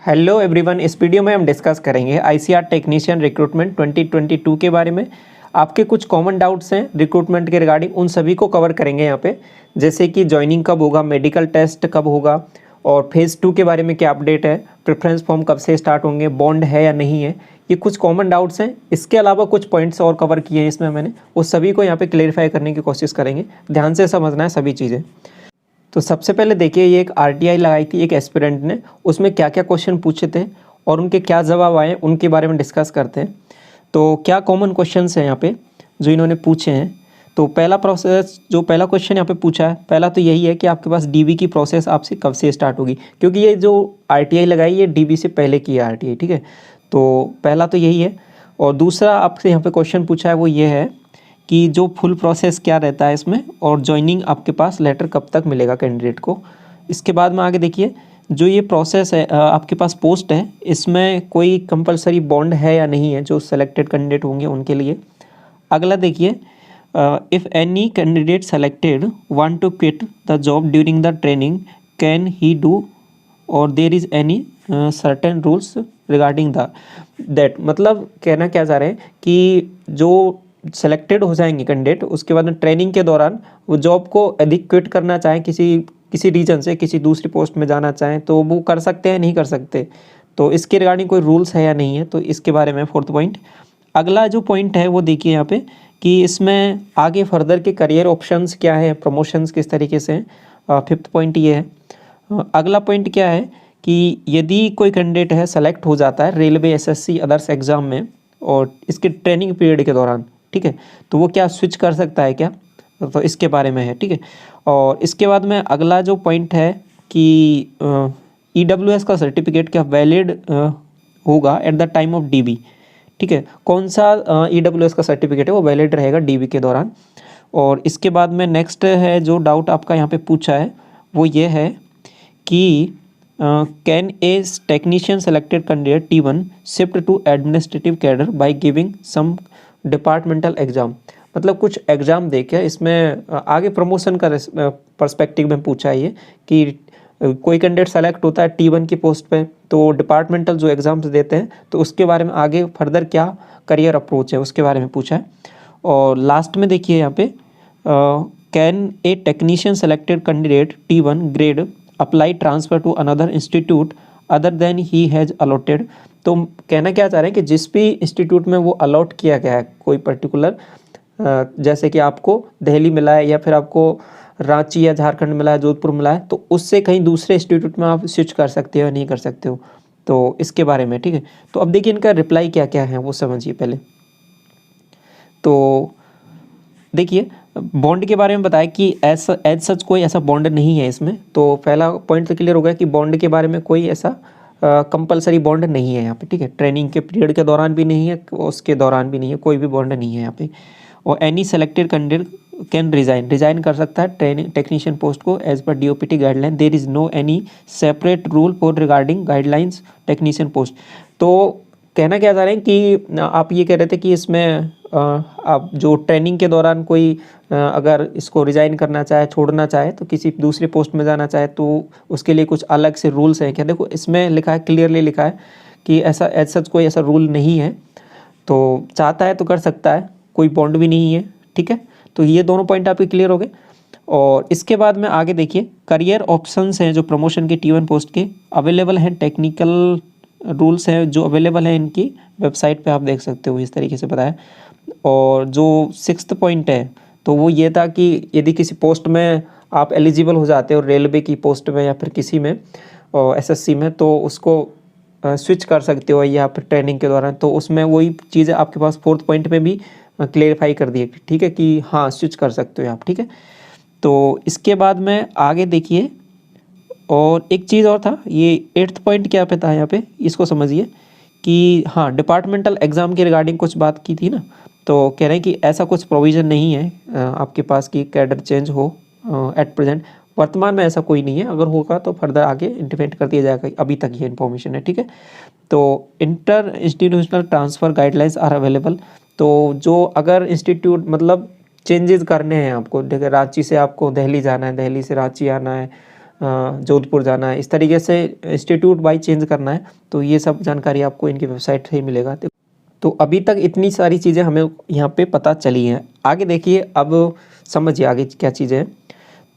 Hello everyone, इस video में हम डिस्कस करेंगे आईसीआर टेक्नीशियन रिक्रूटमेंट 2022 के बारे में। आपके कुछ कॉमन डाउट्स हैं रिक्रूटमेंट के रिगार्डिंग, उन सभी को कवर करेंगे यहाँ पे। जैसे कि जॉइनिंग कब होगा, मेडिकल टेस्ट कब होगा, और फेज़ 2 के बारे में क्या अपडेट है, प्रेफरेंस फॉर्म कब से स्टार्ट होंगे, बॉन्ड है या नहीं है। ये कुछ कॉमन डाउट्स हैं। इसके अलावा कुछ पॉइंट्स और कवर किए हैं इसमें मैंने, उस सभी को यहाँ पे क्लेरिफाई करने की कोशिश करेंगे। ध्यान से समझना है सभी चीज़ें। तो सबसे पहले देखिए, ये एक आरटीआई लगाई थी एक एस्पिरेंट ने, उसमें क्या क्या क्वेश्चन पूछे थे और उनके क्या जवाब आए उनके बारे में डिस्कस करते हैं। तो क्या कॉमन क्वेश्चंस हैं यहाँ पे जो इन्होंने पूछे हैं। तो पहला क्वेश्चन यहाँ पे पूछा है, पहला तो यही है कि आपके पास डीबी की प्रोसेस आपसे कब से स्टार्ट होगी, क्योंकि ये जो आरटीआई लगाई ये डीबी से पहले की है आरटीआई, ठीक है। तो पहला तो यही है। और दूसरा आपसे यहाँ पे क्वेश्चन पूछा है वो ये है कि जो फुल प्रोसेस क्या रहता है इसमें, और ज्वाइनिंग आपके पास लेटर कब तक मिलेगा कैंडिडेट को। इसके बाद में आगे देखिए, जो ये प्रोसेस है आपके पास पोस्ट है, इसमें कोई कंपलसरी बॉन्ड है या नहीं है जो सेलेक्टेड कैंडिडेट होंगे उनके लिए। अगला देखिए, if any candidate selected want to quit the job during the training can he do or there is any certain rules regarding that. मतलब कहना क्या चाह रहे हैं कि जो सेलेक्टेड हो जाएंगे कैंडिडेट, उसके बाद में ट्रेनिंग के दौरान वो जॉब को यदि क्विट करना चाहें, किसी रीजन से किसी दूसरी पोस्ट में जाना चाहें, तो वो कर सकते हैं नहीं कर सकते। तो इसके रिगार्डिंग कोई रूल्स है या नहीं है, तो इसके बारे में फोर्थ पॉइंट। अगला जो पॉइंट है वो देखिए यहाँ पे कि इसमें आगे फर्दर के करियर ऑप्शंस क्या है, प्रमोशंस किस तरीके से हैं। फिफ्थ पॉइंट ये है। अगला पॉइंट क्या है कि यदि कोई कैंडिडेट है सेलेक्ट हो जाता है रेलवे, एसएससी, अदर्स एग्जाम में, और इसके ट्रेनिंग पीरियड के दौरान, ठीक है, तो वो क्या स्विच कर सकता है क्या, तो इसके बारे में है, ठीक है। और इसके बाद में अगला जो पॉइंट है कि ईडब्ल्यूएस का सर्टिफिकेट क्या वैलिड होगा at the time of dB, ठीक है। कौन सा ईडब्ल्यूएस का सर्टिफिकेट है वो वैलिड रहेगा डीबी के दौरान। और इसके बाद में नेक्स्ट है जो डाउट आपका यहाँ पे पूछा है वो ये है कि can a technician selected candidate T1 shift to administrative cadre by giving some departmental exam. मतलब कुछ एग्ज़ाम देके इसमें आगे प्रमोशन का पर्सपेक्टिव में पूछा है ये कि कोई कैंडिडेट सेलेक्ट होता है T1 की पोस्ट पे, तो डिपार्टमेंटल जो एग्ज़ाम्स देते हैं तो उसके बारे में आगे फर्दर क्या करियर अप्रोच है उसके बारे में पूछा है। और लास्ट में देखिए यहाँ पे, can a technician selected candidate T1 grade apply transfer to another institute other than he has allotted. तो कहना क्या चाह रहे हैं कि जिस भी इंस्टीट्यूट में वो अलॉट किया गया है कोई पर्टिकुलर, जैसे कि आपको दिल्ली मिला है या फिर आपको रांची या झारखंड मिला है, जोधपुर मिला है, तो उससे कहीं दूसरे इंस्टीट्यूट में आप स्विच कर सकते हो या नहीं कर सकते हो, तो इसके बारे में, ठीक है। तो अब देखिए इनका रिप्लाई क्या क्या है वो समझिए पहले। तो देखिए, बॉन्ड के बारे में बताया कि एज सच कोई ऐसा बॉन्ड नहीं है इसमें। तो पहला पॉइंट तो क्लियर हो गया कि बॉन्ड के बारे में कोई ऐसा कंपलसरी बॉन्ड नहीं है यहाँ पे, ठीक है। ट्रेनिंग के पीरियड के दौरान भी नहीं है, उसके दौरान भी नहीं है, कोई भी बॉन्ड नहीं है यहाँ पे। और any selected candidate can resign कर सकता है ट्रेनिंग टेक्नीशियन पोस्ट को as per DOPT guideline. There is no any separate rule for regarding guidelines technician post. तो कहना क्या चाह रहे हैं कि आप ये कह रहे थे कि इसमें आप जो ट्रेनिंग के दौरान कोई अगर इसको रिज़ाइन करना चाहे, छोड़ना चाहे, तो किसी दूसरी पोस्ट में जाना चाहे, तो उसके लिए कुछ अलग से रूल्स हैं क्या। देखो इसमें लिखा है, क्लियरली लिखा है कि ऐसा एज सच कोई ऐसा रूल नहीं है। तो चाहता है तो कर सकता है, कोई बॉन्ड भी नहीं है, ठीक है। तो ये दोनों पॉइंट आपके क्लियर हो गए। और इसके बाद में आगे देखिए, करियर ऑप्शंस हैं जो प्रमोशन के T1 पोस्ट के अवेलेबल हैं, टेक्निकल रूल्स हैं जो अवेलेबल हैं इनकी वेबसाइट पे, आप देख सकते हो इस तरीके से बताया। और जो सिक्स्थ पॉइंट है तो वो ये था कि यदि किसी पोस्ट में आप एलिजिबल हो जाते हो, रेलवे की पोस्ट में या फिर किसी में और एसएससी में, तो उसको स्विच कर सकते हो या फिर ट्रेनिंग के दौरान। तो उसमें वही चीज़ें आपके पास फोर्थ पॉइंट पे भी क्लेरिफाई कर दिए, ठीक है, कि हाँ स्विच कर सकते हो आप, ठीक है। तो इसके बाद में आगे देखिए, और एक चीज़ और था, ये एट्थ पॉइंट क्या पे था यहाँ पे, इसको समझिए कि हाँ डिपार्टमेंटल एग्ज़ाम के रिगार्डिंग कुछ बात की थी ना। तो कह रहे हैं कि ऐसा कुछ प्रोविज़न नहीं है आपके पास कि कैडर चेंज हो एट प्रेजेंट, वर्तमान में ऐसा कोई नहीं है। अगर होगा तो फर्दर आगे इंटीमेट कर दिया जाएगा, अभी तक ये इन्फॉर्मेशन है, ठीक है। तो inter institutional transfer guidelines are available. तो जो अगर इंस्टीट्यूट मतलब चेंजेस करने हैं आपको, देखिए रांची से आपको दिल्ली जाना है, दिल्ली से रांची आना है, जोधपुर जाना है, इस तरीके से इंस्टीट्यूट वाइज चेंज करना है, तो ये सब जानकारी आपको इनकी वेबसाइट से ही मिलेगा। तो अभी तक इतनी सारी चीज़ें हमें यहाँ पे पता चली हैं। आगे देखिए, अब समझिए आगे क्या चीज़ें हैं।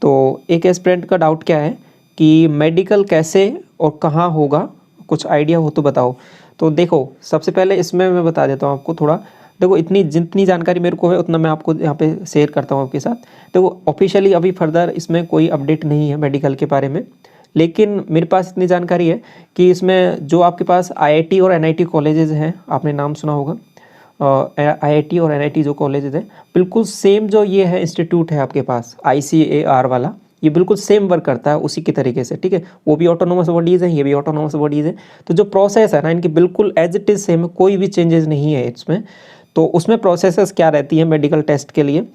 तो एक एस्पिरेंट का डाउट क्या है कि मेडिकल कैसे और कहाँ होगा, कुछ आइडिया हो तो बताओ। तो देखो, सबसे पहले इसमें मैं बता देता हूँ आपको थोड़ा। देखो, इतनी जितनी जानकारी मेरे को है उतना मैं आपको यहाँ पे शेयर करता हूँ आपके साथ। देखो, ऑफिशियली अभी फर्दर इसमें कोई अपडेट नहीं है मेडिकल के बारे में, लेकिन मेरे पास इतनी जानकारी है कि इसमें जो आपके पास आईआईटी और एनआईटी कॉलेजेस हैं, आपने नाम सुना होगा, आईआईटी और एनआईटी जो कॉलेजेस हैं, बिल्कुल सेम जो ये है इंस्टीट्यूट है आपके पास आईसीएआर वाला, ये बिल्कुल सेम वर्क करता है उसी के तरीके से, ठीक है। वो भी ऑटोनोमस बॉडीज़ हैं, ये भी ऑटोनोमस बॉडीज़ हैं। तो जो प्रोसेस है ना इनकी बिल्कुल एज इट इज़ सेम, कोई भी चेंजेस नहीं है इसमें। तो उसमें प्रोसेसेस क्या रहती है मेडिकल टेस्ट के लिए,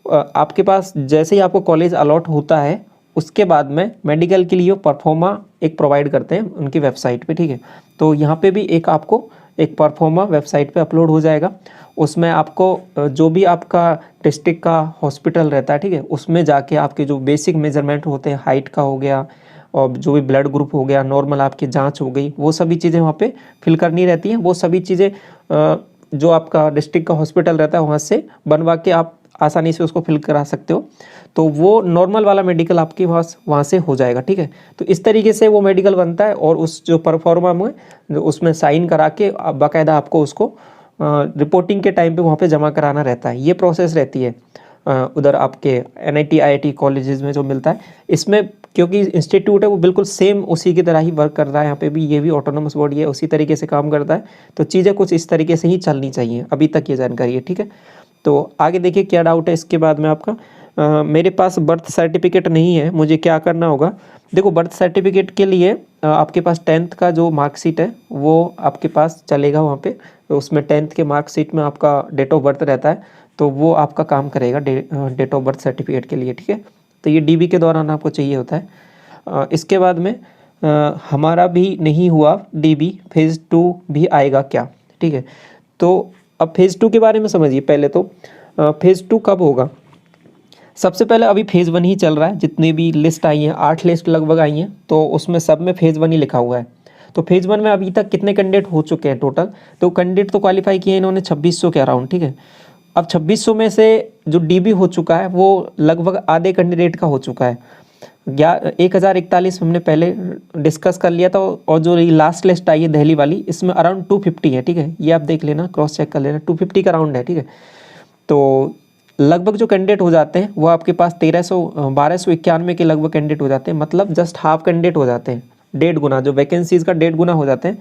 आपके पास जैसे ही आपको कॉलेज अलॉट होता है उसके बाद में मेडिकल के लिए परफॉर्मा एक प्रोवाइड करते हैं उनकी वेबसाइट पे, ठीक है। तो यहाँ पे भी एक आपको एक परफॉर्मा वेबसाइट पे अपलोड हो जाएगा। उसमें आपको जो भी आपका डिस्ट्रिक्ट का हॉस्पिटल रहता है, ठीक है, उसमें जाके आपके जो बेसिक मेजरमेंट होते हैं, हाइट का हो गया और जो भी ब्लड ग्रुप हो गया, नॉर्मल आपकी जांच हो गई, वो सभी चीज़ें वहाँ पे फिल करनी रहती हैं। वो सभी चीज़ें जो आपका डिस्ट्रिक्ट का हॉस्पिटल रहता है वहाँ से बनवा के आप आसानी से उसको फिल करा सकते हो। तो वो नॉर्मल वाला मेडिकल आपके पास वहाँ से हो जाएगा, ठीक है। तो इस तरीके से वो मेडिकल बनता है और उस जो परफॉर्मा में उसमें साइन करा के बाकायदा आपको उसको रिपोर्टिंग के टाइम पे वहाँ पे जमा कराना रहता है। ये प्रोसेस रहती है उधर आपके एनआईटी आईआईटी कॉलेजेस में जो मिलता है। इसमें क्योंकि इंस्टीट्यूट है वो बिल्कुल सेम उसी की तरह ही वर्क कर रहा है, यहाँ पे भी ये भी ऑटोनोमस बॉडी है, उसी तरीके से काम करता है। तो चीज़ें कुछ इस तरीके से ही चलनी चाहिए, अभी तक ये जानकारी है, ठीक है। तो आगे देखिए क्या डाउट है इसके बाद में आपका। मेरे पास बर्थ सर्टिफिकेट नहीं है, मुझे क्या करना होगा। देखो, बर्थ सर्टिफिकेट के लिए आपके पास 10th का जो मार्कशीट है वो आपके पास चलेगा वहाँ पे। तो उसमें 10th के मार्कशीट में आपका डेट ऑफ बर्थ रहता है, तो वो आपका काम करेगा डेट ऑफ बर्थ सर्टिफिकेट के लिए, ठीक है। तो ये डीबी के दौरान आपको चाहिए होता है। इसके बाद में हमारा भी नहीं हुआ डीबी, फेज़ 2 भी आएगा क्या, ठीक है। तो अब फेज़ 2 के बारे में समझिए पहले। तो फेज़ 2 कब होगा। सबसे पहले अभी फेज़ 1 ही चल रहा है, जितनी भी लिस्ट आई हैं 8 लिस्ट लगभग आई हैं, तो उसमें सब में फेज़ 1 ही लिखा हुआ है। तो फेज़ 1 में अभी तक कितने कैंडिडेट हो चुके हैं टोटल, तो कैंडिडेट तो क्वालिफाई किए इन्होंने 2600 के अराउंड, ठीक है। अब 2600 में से जो डीबी हो चुका है वो लगभग आधे कैंडिडेट का हो चुका है। 1041 हमने पहले डिस्कस कर लिया था, और जो लास्ट लिस्ट आई है दिल्ली वाली, इसमें अराउंड 250 है, ठीक है। ये आप देख लेना, क्रॉस चेक कर लेना, 250 का राउंड है, ठीक है। तो लगभग जो कैंडिडेट हो जाते हैं वो आपके पास 1291 के लगभग कैंडिडेट हो जाते हैं, मतलब जस्ट हाफ कैंडिडेट हो जाते हैं, 1.5 गुना, जो वैकेंसीज का 1.5 गुना हो जाते हैं।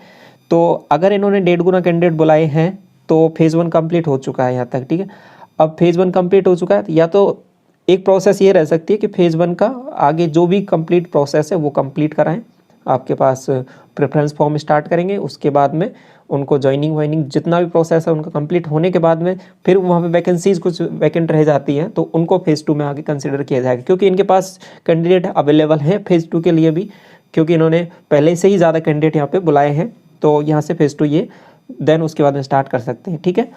तो अगर इन्होंने 1.5 गुना कैंडिडेट बुलाए हैं तो फेज़ 1 कंप्लीट हो चुका है यहाँ तक, ठीक है। अब फेज़ 1 कंप्लीट हो चुका है, या तो एक प्रोसेस ये रह सकती है कि फेज़ 1 का आगे जो भी कंप्लीट प्रोसेस है वो कंप्लीट कराएं। आपके पास प्रेफरेंस फॉर्म स्टार्ट करेंगे, उसके बाद में उनको ज्वाइनिंग वाइनिंग जितना भी प्रोसेस है उनका कंप्लीट होने के बाद में फिर वहाँ पे वैकेंसीज कुछ वैकेंट रह जाती हैं, तो उनको फेज़ 2 में आगे कंसिडर किया जाएगा, क्योंकि इनके पास कैंडिडेट अवेलेबल हैं फेज़ 2 के लिए भी, क्योंकि इन्होंने पहले से ही ज़्यादा कैंडिडेट यहाँ पे बुलाए हैं। तो यहाँ से फेज़ 2 ये देन उसके बाद में स्टार्ट कर सकते हैं, ठीक है।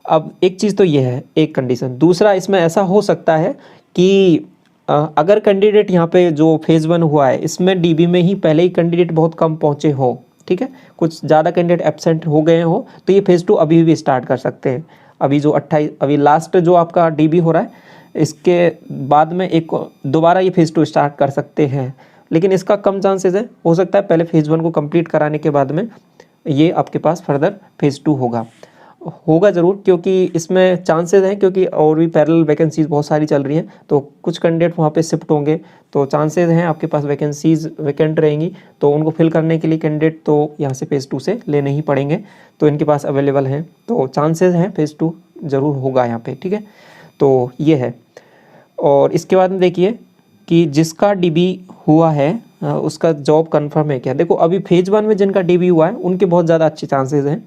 अब एक चीज़ तो ये है, एक कंडीशन। दूसरा, इसमें ऐसा हो सकता है कि अगर कैंडिडेट यहाँ पे जो फेज़ 1 हुआ है इसमें डीबी में ही पहले ही कैंडिडेट बहुत कम पहुँचे हो, ठीक है, कुछ ज़्यादा कैंडिडेट एब्सेंट हो गए हो, तो ये फेज़ 2 अभी भी स्टार्ट कर सकते हैं। अभी जो 28 अभी लास्ट जो आपका डीबी हो रहा है, इसके बाद में एक दोबारा ये फेज़ 2 स्टार्ट कर सकते हैं, लेकिन इसका कम चांसेस है। हो सकता है पहले फेज़ 1 को कंप्लीट कराने के बाद में ये आपके पास फर्दर फेज़ 2 होगा ज़रूर, क्योंकि इसमें चांसेस हैं, क्योंकि और भी पैरेलल वैकेंसीज़ बहुत सारी चल रही हैं, तो कुछ कैंडिडेट वहाँ पे शिफ्ट होंगे, तो चांसेस हैं आपके पास वैकेंसीज़ वैकेंट रहेंगी, तो उनको फिल करने के लिए कैंडिडेट तो यहाँ से फेज़ 2 से लेने ही पड़ेंगे, तो इनके पास अवेलेबल हैं, तो चांसेस हैं फेज़ 2 ज़रूर होगा यहाँ पे, ठीक है। तो ये है। और इसके बाद में देखिए कि जिसका डीबी हुआ है उसका जॉब कन्फर्म है क्या। देखो, अभी फेज़ 1 में जिनका डीबी हुआ है उनके बहुत ज़्यादा अच्छे चांसेस हैं,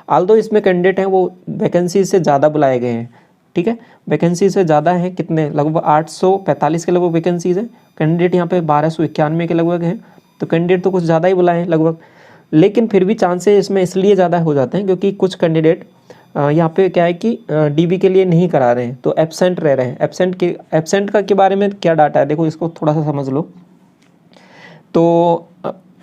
आल्दो इसमें कैंडिडेट हैं वो वैकेंसी से ज़्यादा बुलाए गए हैं, ठीक है। वैकेंसी से ज़्यादा है, कितने, लगभग 845 के लगभग वैकेंसीज़ हैं। कैंडिडेट यहाँ पे 1291 के लगभग हैं, तो कैंडिडेट तो कुछ ज़्यादा ही बुलाए हैं लगभग, लेकिन फिर भी चांसेस इसमें इसलिए ज़्यादा हो जाते हैं क्योंकि कुछ कैंडिडेट यहाँ पे क्या है कि डीबी के लिए नहीं करा रहे हैं, तो एब्सेंट रह रहे हैं। एब्सेंट का के बारे में क्या डाटा है, देखो इसको थोड़ा सा समझ लो। तो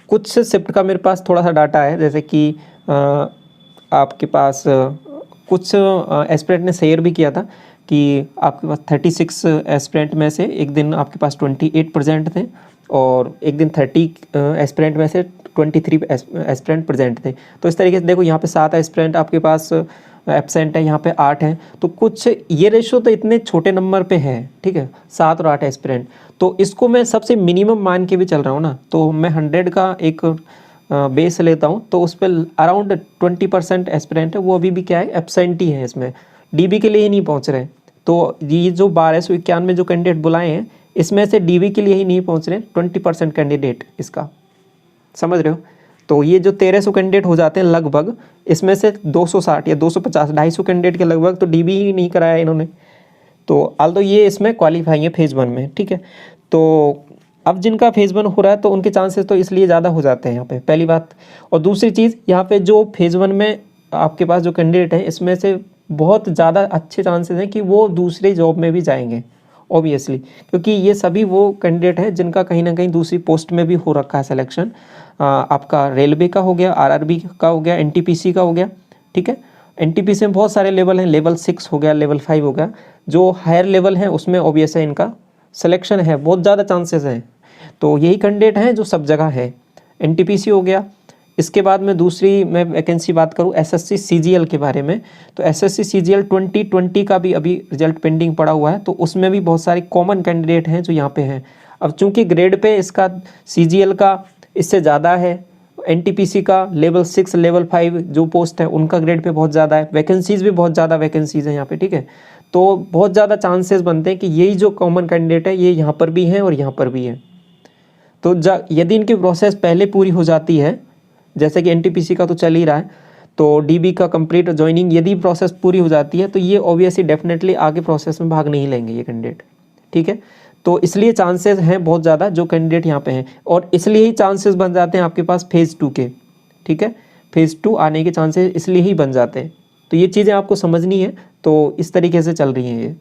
कुछ शिफ्ट का मेरे पास थोड़ा सा डाटा है, जैसे कि आपके पास कुछ एस्पिरेंट ने शेयर भी किया था कि आपके पास 36 एस्पिरेंट में से एक दिन आपके पास 28% थे और एक दिन 30 एस्पिरेंट में से 23 एस्पिरेंट प्रेजेंट थे। तो इस तरीके से देखो यहाँ पे 7 एस्पिरेंट आपके पास एब्सेंट है, यहाँ पे 8 हैं। तो कुछ ये रेशो तो इतने छोटे नंबर पे है, ठीक है, 7 और 8 एस्पिरेंट। तो इसको मैं सबसे मिनिमम मान के भी चल रहा हूँ ना, तो मैं 100 का एक बेस लेता हूँ, तो उस पर अराउंड 20% एस्पिरेंट है, वो अभी भी क्या है, एब्सेंट ही है, इसमें डीबी के लिए ही नहीं पहुँच रहे। तो ये जो 1291 जो कैंडिडेट बुलाए हैं, इसमें से डीबी के लिए ही नहीं पहुँच रहे 20% कैंडिडेट इसका, समझ रहे हो। तो ये जो 1300 कैंडिडेट हो जाते हैं लगभग, इसमें से 260 या 250 250 कैंडिडेट के लगभग तो डीबी ही नहीं कराया इन्होंने। तो आल्दो ये इसमें क्वालिफाई है फेज़ 1 में, ठीक है। तो अब जिनका फेज़ 1 हो रहा है तो उनके चांसेस तो इसलिए ज़्यादा हो जाते हैं यहाँ पे, पहली बात। और दूसरी चीज़, यहाँ पे जो फेज़ 1 में आपके पास जो कैंडिडेट हैं, इसमें से बहुत ज़्यादा अच्छे चांसेस हैं कि वो दूसरे जॉब में भी जाएंगे ऑब्वियसली, क्योंकि ये सभी वो कैंडिडेट हैं जिनका कहीं ना कहीं दूसरी पोस्ट में भी हो रखा है सिलेक्शन। आपका रेलवे का हो गया, आरआरबी का हो गया, एनटीपीसी का हो गया, ठीक है। एनटीपीसी में बहुत सारे लेवल हैं, लेवल 6 हो गया, लेवल 5 हो गया, जो हायर लेवल हैं उसमें ऑब्वियस है इनका सिलेक्शन है, बहुत ज़्यादा चांसेस हैं। तो यही कैंडिडेट हैं जो सब जगह है। एनटीपीसी हो गया, इसके बाद में दूसरी मैं वैकेंसी बात करूं एसएससी सीजीएल के बारे में, तो एसएससी सीजीएल 2020 का भी अभी रिजल्ट पेंडिंग पड़ा हुआ है, तो उसमें भी बहुत सारे कॉमन कैंडिडेट हैं जो यहाँ पे हैं। अब चूंकि ग्रेड पे इसका सीजीएल का इससे ज़्यादा है, एनटीपीसी का लेवल 6 लेवल 5 जो पोस्ट है उनका ग्रेड पे बहुत ज़्यादा है, वैकेंसीज़ भी बहुत ज़्यादा वैकेंसीज़ हैं यहाँ पे, ठीक है। तो बहुत ज़्यादा चांसेस बनते हैं कि यही जो कॉमन कैंडिडेट है ये यहाँ पर भी हैं और यहाँ पर भी हैं। तो यदि इनकी प्रोसेस पहले पूरी हो जाती है, जैसे कि एनटीपीसी का तो चल ही रहा है, तो डीबी का कंप्लीट ज्वाइनिंग यदि प्रोसेस पूरी हो जाती है तो ये ऑब्वियसली डेफिनेटली आगे प्रोसेस में भाग नहीं लेंगे ये कैंडिडेट, ठीक है। तो इसलिए चांसेस हैं बहुत ज़्यादा जो कैंडिडेट यहाँ पे हैं, और इसलिए ही चांसेस बन जाते हैं आपके पास फेज़ 2 के, ठीक है। फेज़ 2 आने के चांसेस इसलिए ही बन जाते हैं। तो ये चीज़ें आपको समझनी है, तो इस तरीके से चल रही हैं ये।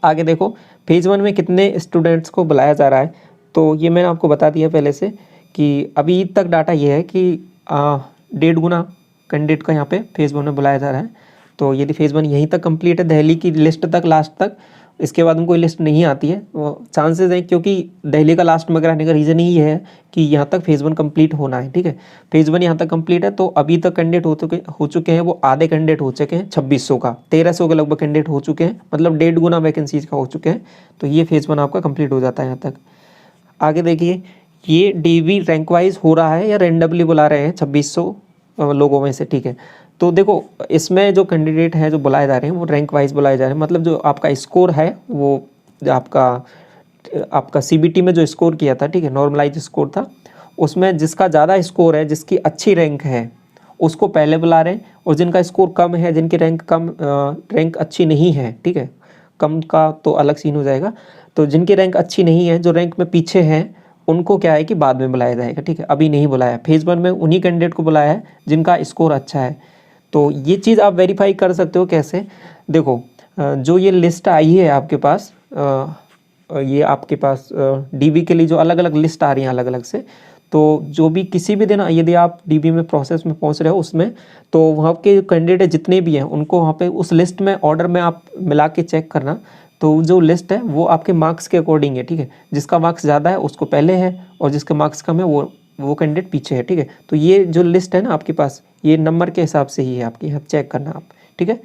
आगे देखो फेज़ 1 में कितने स्टूडेंट्स को बुलाया जा रहा है, तो ये मैंने आपको बता दिया पहले से कि अभी तक डाटा ये है कि 1.5 गुना कैंडिडेट का यहाँ पे फेज़ 1 में बुलाया जा रहा है। तो यदि फेज़ 1 यहीं तक कंप्लीट है, दिल्ली की लिस्ट तक लास्ट तक, इसके बाद उनको लिस्ट नहीं आती है, वो चांसेस हैं, क्योंकि दिल्ली का लास्ट में रहने का रीज़न ही है कि यहाँ तक फेज़ 1 कंप्लीट होना है, ठीक है। फेज़ 1 यहाँ तक कंप्लीट है, तो अभी तक कैंडिडेट हो चुके हैं, वो आधे कैंडिडेट हो चुके हैं 2600 का, 1300 के लगभग कैंडिडेट हो चुके हैं, मतलब 1.5 गुना वैकेंसीज का हो चुके हैं। तो ये फेज़ 1 आपका कंप्लीट हो जाता है यहाँ तक। आगे देखिए, ये डीबी रैंक वाइज हो रहा है या रैंडमली बुला रहे हैं 2600 लोगों में से, ठीक है। तो देखो इसमें जो कैंडिडेट है जो बुलाए जा रहे हैं वो रैंक वाइज बुलाए जा रहे हैं, मतलब जो आपका स्कोर है वो आपका सीबीटी में जो स्कोर किया था, ठीक है, नॉर्मलाइज स्कोर था, उसमें जिसका ज़्यादा स्कोर है, जिसकी अच्छी रैंक है, उसको पहले बुला रहे हैं, और जिनका स्कोर कम है, जिनकी रैंक अच्छी नहीं है, ठीक है, कम का तो अलग सीन हो जाएगा, तो जिनकी रैंक अच्छी नहीं है, जो रैंक में पीछे हैं, उनको क्या है कि बाद में बुलाया जाएगा, ठीक है, अभी नहीं बुलाया। फेज़ 1 में उन्हीं कैंडिडेट को बुलाया है जिनका स्कोर अच्छा है। तो ये चीज़ आप वेरीफाई कर सकते हो कैसे, देखो जो ये लिस्ट आई है आपके पास, ये आपके पास डीबी के लिए जो अलग अलग लिस्ट आ रही है अलग अलग से, तो जो भी किसी भी दिन यदि आप डीबी में प्रोसेस में पहुंच रहे हो उसमें, तो वहाँ के कैंडिडेट जितने भी हैं उनको वहाँ पे उस लिस्ट में ऑर्डर में आप मिला के चेक करना। तो जो लिस्ट है वो आपके मार्क्स के अकॉर्डिंग है, ठीक है, जिसका मार्क्स ज़्यादा है उसको पहले है, और जिसके मार्क्स कम है वो कैंडिडेट पीछे है, ठीक है। तो ये जो लिस्ट है ना आपके पास, ये नंबर के हिसाब से ही है आपकी, अब चेक करना आप, ठीक है।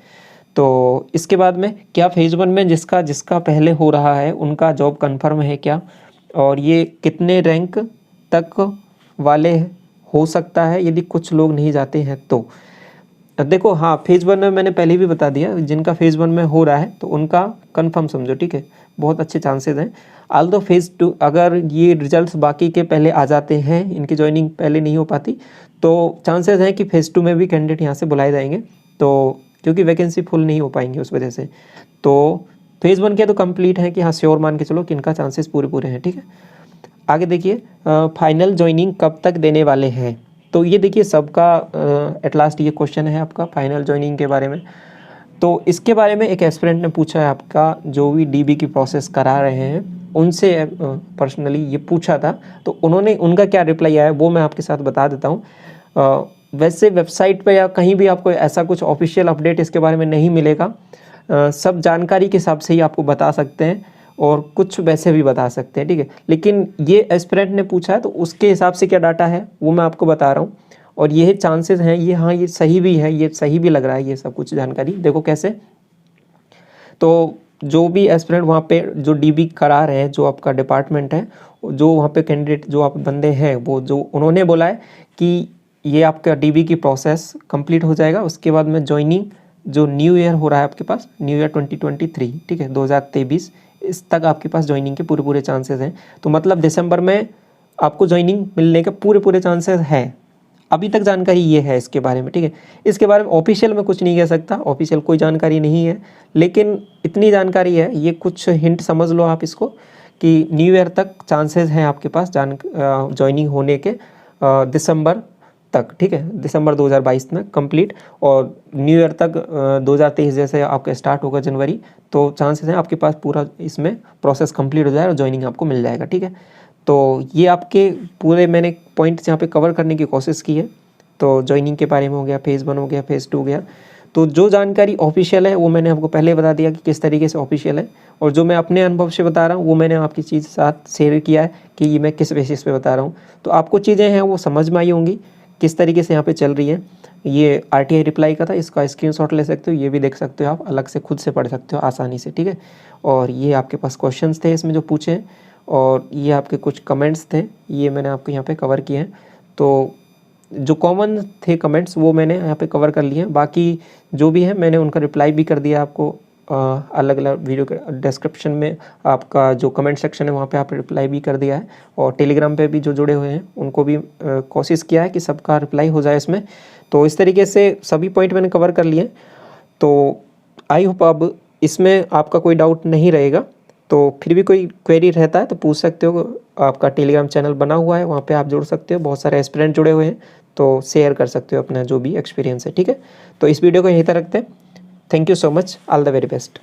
तो इसके बाद में क्या फेज़ 1 में जिसका पहले हो रहा है उनका जॉब कन्फर्म है क्या, और ये कितने रैंक तक वाले हो सकता है यदि कुछ लोग नहीं जाते हैं तो। देखो हाँ, फेज़ 1 में मैंने पहले भी बता दिया, जिनका फेज़ 1 में हो रहा है तो उनका कंफर्म समझो, ठीक है, बहुत अच्छे चांसेस हैं। आल्दो फेज़ 2 अगर ये रिजल्ट्स बाकी के पहले आ जाते हैं, इनकी ज्वाइनिंग पहले नहीं हो पाती, तो चांसेस हैं कि फेज़ 2 में भी कैंडिडेट यहाँ से बुलाए जाएंगे, तो क्योंकि वैकेंसी फुल नहीं हो पाएंगी उस वजह से। तो फेज़ 1 के तो कंप्लीट है कि हाँ श्योर मान के चलो कि इनका चांसेस पूरे हैं, ठीक है। आगे देखिए फाइनल ज्वाइनिंग कब तक देने वाले हैं, तो ये देखिए सबका एट लास्ट ये क्वेश्चन है आपका फाइनल ज्वाइनिंग के बारे में। तो इसके बारे में एक एस्पिरेंट ने पूछा है आपका, जो भी डीबी की प्रोसेस करा रहे हैं उनसे पर्सनली ये पूछा था, तो उन्होंने उनका क्या रिप्लाई आया वो मैं आपके साथ बता देता हूँ। वैसे वेबसाइट पे या कहीं भी आपको ऐसा कुछ ऑफिशियल अपडेट इसके बारे में नहीं मिलेगा। सब जानकारी के हिसाब से ही आपको बता सकते हैं और कुछ वैसे भी बता सकते हैं, ठीक है। लेकिन ये एस्पिरेंट ने पूछा है तो उसके हिसाब से क्या डाटा है वो मैं आपको बता रहा हूँ, और ये चांसेस हैं, ये हाँ ये सही भी है, ये सही भी लग रहा है ये सब कुछ जानकारी। देखो कैसे, तो जो भी एस्पिरेंट वहाँ पे जो डीबी करा रहे हैं, जो आपका डिपार्टमेंट है, जो वहाँ पे कैंडिडेट जो आप बंदे हैं, वो जो उन्होंने बोला है कि ये आपका डीबी की प्रोसेस कंप्लीट हो जाएगा, उसके बाद में ज्वाइनिंग जो न्यू ईयर हो रहा है आपके पास, न्यू ईयर 2023, ठीक है, 2023 इस तक आपके पास ज्वाइनिंग के पूरे चांसेस हैं। तो मतलब दिसंबर में आपको ज्वाइनिंग मिलने के पूरे चांसेस हैं। अभी तक जानकारी ये है इसके बारे में, ठीक है। इसके बारे में ऑफिशियल में कुछ नहीं कह सकता, ऑफिशियल कोई जानकारी नहीं है, लेकिन इतनी जानकारी है, ये कुछ हिंट समझ लो आप इसको, कि न्यू ईयर तक चांसेस हैं आपके पास ज्वाइनिंग होने के, दिसंबर तक, ठीक है, दिसंबर 2022 तक कंप्लीट, और न्यू ईयर तक 2023 जैसे आपका स्टार्ट होगा जनवरी, तो चांसेस हैं आपके पास पूरा इसमें प्रोसेस कंप्लीट हो जाए और ज्वाइनिंग आपको मिल जाएगा, ठीक है। तो ये आपके पूरे मैंने पॉइंट्स यहाँ पे कवर करने की कोशिश की है। तो ज्वाइनिंग के बारे में हो गया, फेज़ 1 हो गया, फेज़ 2 हो गया। तो जो जानकारी ऑफिशियल है वो मैंने आपको पहले बता दिया कि किस तरीके से ऑफिशियल है, और जो मैं अपने अनुभव से बता रहा हूँ वो मैंने आपकी चीज़ साथ शेयर किया है कि ये मैं किस बेसिस पे बता रहा हूँ। तो आपको चीज़ें हैं वो समझ में आई होंगी किस तरीके से यहाँ पे चल रही है। ये RTI रिप्लाई का था, इसका स्क्रीनशॉट ले सकते हो, ये भी देख सकते हो आप, अलग से खुद से पढ़ सकते हो आसानी से, ठीक है। और ये आपके पास क्वेश्चंस थे इसमें जो पूछे हैं, और ये आपके कुछ कमेंट्स थे, ये मैंने आपको यहाँ पे कवर किए हैं। तो जो कॉमन थे कमेंट्स वो मैंने यहाँ पे कवर कर लिए हैं, बाकी जो भी है मैंने उनका रिप्लाई भी कर दिया आपको। अलग अलग वीडियो के डिस्क्रिप्शन में आपका जो कमेंट सेक्शन है वहाँ पे आप रिप्लाई भी कर दिया है, और टेलीग्राम पे भी जो जुड़े हुए हैं उनको भी कोशिश किया है कि सबका रिप्लाई हो जाए इसमें। तो इस तरीके से सभी पॉइंट मैंने कवर कर लिए। तो आई होप अब इसमें आपका कोई डाउट नहीं रहेगा। तो फिर भी कोई क्वेरी रहता है तो पूछ सकते हो, आपका टेलीग्राम चैनल बना हुआ है, वहाँ पे आप जुड़ सकते हो, बहुत सारे एस्पिरेंट जुड़े हुए हैं, तो शेयर कर सकते हो अपना जो भी एक्सपीरियंस है, ठीक है। तो इस वीडियो को यहीं तक रखते हैं। Thank you so much, all the very best.